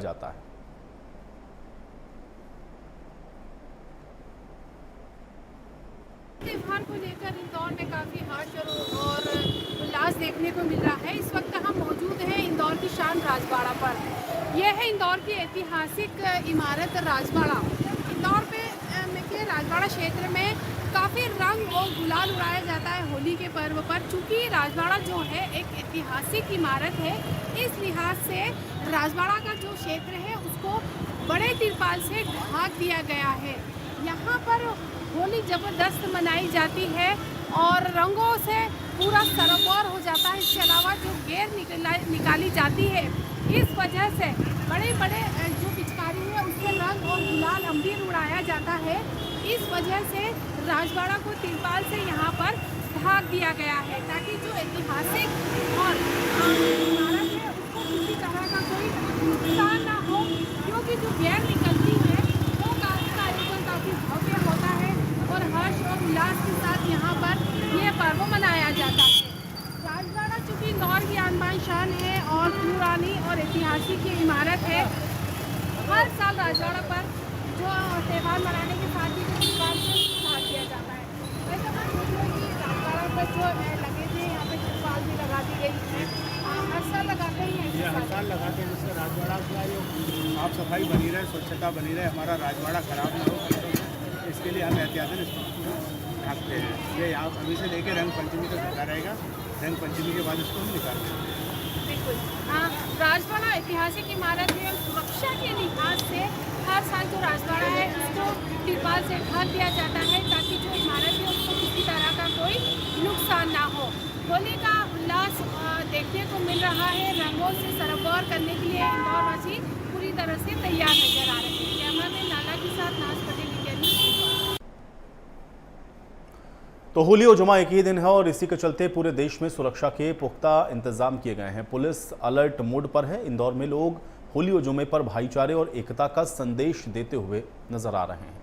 जाता है। त्योहार को लेकर इंदौर में काफ़ी हर्ष और उल्लास देखने को मिल रहा है। इस वक्त हम मौजूद हैं इंदौर की शान राजबाड़ा पर। यह है इंदौर की ऐतिहासिक इमारत राजबाड़ा। इंदौर के राजबाड़ा क्षेत्र में काफ़ी रंग और गुलाल उड़ाया जाता है होली के पर्व पर। चूँकि राजबाड़ा जो है एक ऐतिहासिक इमारत है, इस लिहाज से राजबाड़ा का जो क्षेत्र है उसको बड़े तिरपाल से ढक दिया गया है। यहाँ पर होली ज़बरदस्त मनाई जाती है और रंगों से पूरा सराबोर हो जाता है। इसके अलावा जो गेर निकाली जाती है, इस वजह से बड़े बड़े जो पिचकारी है उससे रंग और गुलाल अम्बीर उड़ाया जाता है। इस वजह से राजबाड़ा को तिरपाल से यहाँ पर ढक दिया गया है ताकि जो ऐतिहासिक और इमारत है उसको किसी तरह का कोई नुकसान ना हो, क्योंकि जो गेर निकलती है वो काफ़ी भव्य होता है और हर्ष और उल्लास के साथ यहाँ पर यह पर्व मनाया जाता है। राजबाड़ा चूँकि इंदौर की आन बान शान है और पुरानी और ऐतिहासिक ये इमारत है। हर साल राजबाड़ा पर जो त्यौहार मनाने के साथ ही त्योहार से साथ किया जाता है। वैसे बात कि राजबाड़ा पर जो लगे थे यहाँ पे तिरपाल भी लगा दी गई है, हर साल लगाते ही हैं। ये हर साल लगाते हैं जिससे राजबाड़ा का जो साफ सफाई बनी रहे, स्वच्छता बनी रहे, हमारा राजबाड़ा खराब ना हो, इसके लिए हम एहतियातन इसको ढकते हैं। ये यहाँ अभी से लेकर रंग पंचमी तक ढका रहेगा। रंग पंचमी के बाद इसको हम निकालते हैं। बिल्कुल, राजबाड़ा ऐतिहासिक इमारत है और सुरक्षा के लिहाज से हर साल जो राजबाड़ा है उसको तिरपाल से ढक दिया जाता है ताकि जो इमारत है उसको किसी तरह का कोई नुकसान ना हो। होली का उल्लास देखने को मिल रहा है। रंगों से सराबोर करने के लिए इंदौरवासी पूरी तरह से तैयार नजर आ रहे हैं। कैमरामैन नाला के साथ नाज पटेल। तो होली और जुमा एक ही दिन है और इसी के चलते पूरे देश में सुरक्षा के पुख्ता इंतजाम किए गए हैं। पुलिस अलर्ट मोड पर है। इंदौर में लोग होली और जुमे पर भाईचारे और एकता का संदेश देते हुए नजर आ रहे हैं।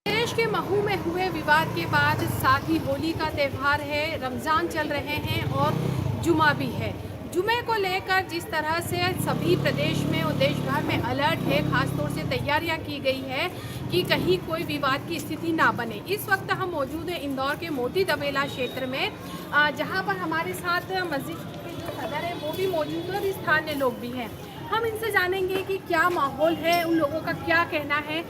देश के महू में हुए विवाद के बाद साथ ही होली का त्यौहार है, रमज़ान चल रहे हैं और जुमा भी है। जुमे को लेकर जिस तरह से सभी प्रदेश में और देश भर में अलर्ट है, खासतौर से तैयारियां की गई है कि कहीं कोई विवाद की स्थिति ना बने। इस वक्त हम मौजूद हैं इंदौर के मोती दबेला क्षेत्र में, जहां पर हमारे साथ मस्जिद के जो सदर है वो भी मौजूद है और स्थानीय लोग भी हैं। हम इनसे जानेंगे कि क्या माहौल है, उन लोगों का क्या कहना है,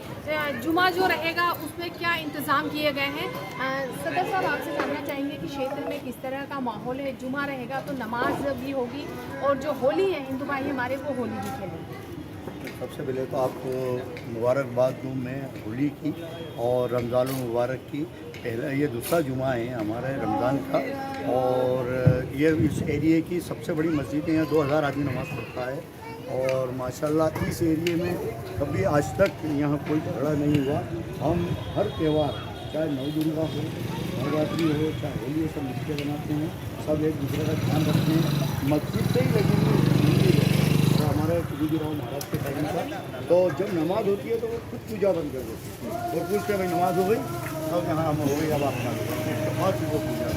जुमा जो रहेगा उसमें क्या इंतज़ाम किए गए हैं। सदर साहब, आपसे जानना चाहेंगे कि क्षेत्र में किस तरह का माहौल है। जुमा रहेगा तो नमाज भी होगी और जो होली है हिंदू भाई हमारे वो होली भी खेलेंगे। सबसे पहले तो आपको मुबारकबाद दूँ मैं होली की और रमज़ान मुबारक की। पहला ये दूसरा जुमा है हमारे रमज़ान का और ये इस एरिए की सबसे बड़ी मस्जिद है। यहाँ 2000 आदमी नमाज़ पढ़ता है और माशाल्लाह इस एरिए में कभी आज तक यहाँ कोई झगड़ा नहीं हुआ। हम हर त्यौहार चाहे नौ दुर्गा हो, नवरात्रि हो, चाहे होली हो, सब मिलकर बनाते हैं। सब एक दूसरे का ध्यान रखते हैं। मस्जिद से ही लगी हुई तो हमारे गुरुजीराव महाराज के टाइम का, तो जब नमाज होती है तो वो खुद पूजा बंद कर देती है और पूछते भाई नमाज हो गई, अब यहाँ हम हो गई, अब आप बहुत चीज़ों पूजा।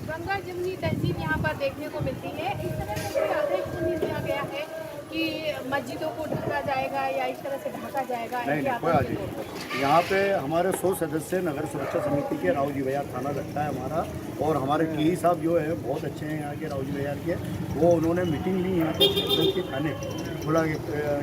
गंगा जमुनी तहजीब यहाँ पर देखने को मिलती है। इस तरह से कोई आदेश तो नहीं दिया गया है कि मस्जिदों को ढका जाएगा या इस तरह से ढका जाएगा? नहीं, कोई आदेश नहीं। यहाँ पे हमारे 100 सदस्य नगर सुरक्षा समिति के राव जी भैयार थाना लगता है हमारा, और हमारे टी साहब जो है बहुत अच्छे हैं यहाँ के राव जी भैयार के। वो उन्होंने मीटिंग ली यहाँ पे के थाने बोला कि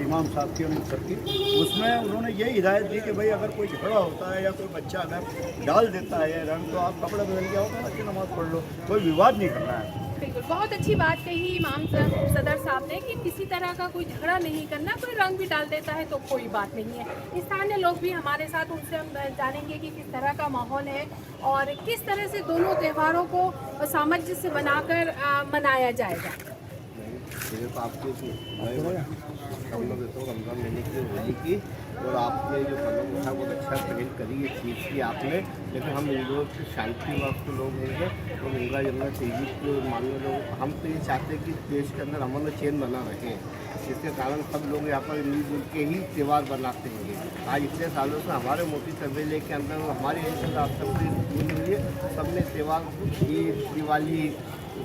इमाम साहब की और इन सबकी, उसमें उन्होंने ये हिदायत दी कि भाई अगर कोई झगड़ा होता है या कोई बच्चा अगर डाल देता है रंग, तो आप कपड़ा बदल के आओ, अच्छी नमाज पढ़ लो, कोई विवाद नहीं करना है। बिल्कुल, बहुत अच्छी बात कही इमाम सदर साहब ने कि किसी तरह का कोई झगड़ा नहीं करना। कोई रंग भी डाल देता है तो कोई बात नहीं है। स्थानीय लोग भी हमारे साथ, उनसे हम जानेंगे कि किस तरह का माहौल है और किस तरह से दोनों त्योहारों को सामंजस्य बनाकर मनाया जाएगा। आपको रमजान लेने के लिए होली की और आपने जो कदम उठा बहुत अच्छा पहल करी है चीज़ की आपने। लेकिन हम इंदौर के शांति वक्त लोग होंगे तो गंगा जमुना तेजी के मानने लोग हम तो ये चाहते हैं कि देश के अंदर अमन और चैन बना रहे, जिसके कारण सब लोग यहाँ पर मिलजुल के ही त्यौहार बनाते हैं। आज इतने सालों से हमारे मोती तबेले के अंदर हमारी राष्ट्र हुई है, सबने त्यौहार ईद दिवाली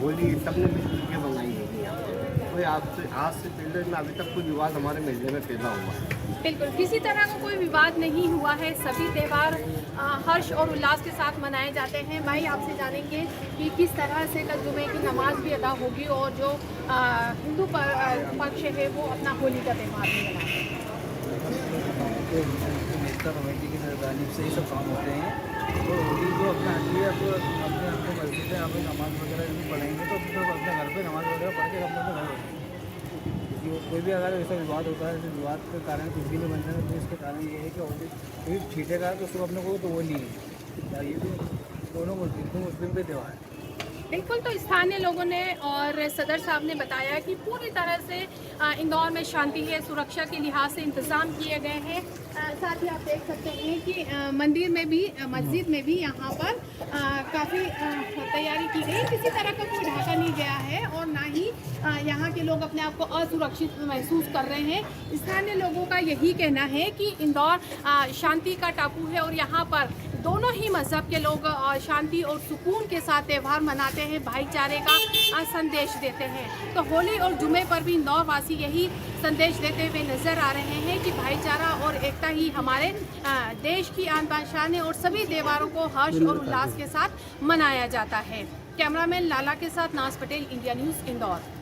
होली सबने मिलजुल के बनाई है यहाँ पर। कोई आज से पहले में अभी तक कोई विवाद हमारे महल्ले में पैदा हुआ है? बिल्कुल किसी तरह का कोई विवाद नहीं हुआ है, सभी त्यौहार हर्ष और उल्लास के साथ मनाए जाते हैं। भाई आपसे जानेंगे कि किस तरह से कल जुमे की नमाज भी अदा होगी और जो हिंदू पक्ष है वो अपना होली का त्यौहार भी मनाएंगे। नेता कमेटी की जानिब से ही सब काम होते हैं। तो होली जो अपना आती है तो अपने अपने मस्जिद में अपने नमाज वगैरह भी पढ़ेंगे तो अपने घर पे नमाज वगैरह पढ़ के अपने घर होते हैं। कोई भी अगर ऐसा विवाद होता है तो विवाद के कारण कुछ भी नहीं बनता है, तो इसके कारण ये है कि होली कोई छीटेगा तो उसको अपने को तो वो नहीं है। ये तो दोनों मुस्लिम के त्यौहार है। बिल्कुल, तो स्थानीय लोगों ने और सदर साहब ने बताया कि पूरी तरह से इंदौर में शांति है, सुरक्षा के लिहाज से इंतज़ाम किए गए हैं। साथ ही आप देख सकते हैं कि मंदिर में भी मस्जिद में भी यहाँ पर काफ़ी तैयारी की गई, किसी तरह का कोई ढाका नहीं गया है और ना ही यहाँ के लोग अपने आप को असुरक्षित महसूस कर रहे हैं। स्थानीय लोगों का यही कहना है कि इंदौर शांति का टापू है और यहाँ पर दोनों ही मज़हब के लोग शांति और सुकून के साथ त्यौहार मनाते हैं, भाईचारे का संदेश देते हैं। तो होली और जुमे पर भी इंदौर वासी यही संदेश देते हुए नज़र आ रहे हैं कि भाईचारा और एकता ही हमारे देश की आन बान शान है और सभी त्योहारों को हर्ष और उल्लास के साथ मनाया जाता है। कैमरामैन लाला के साथ नाज पटेल, इंडिया न्यूज़, इंदौर।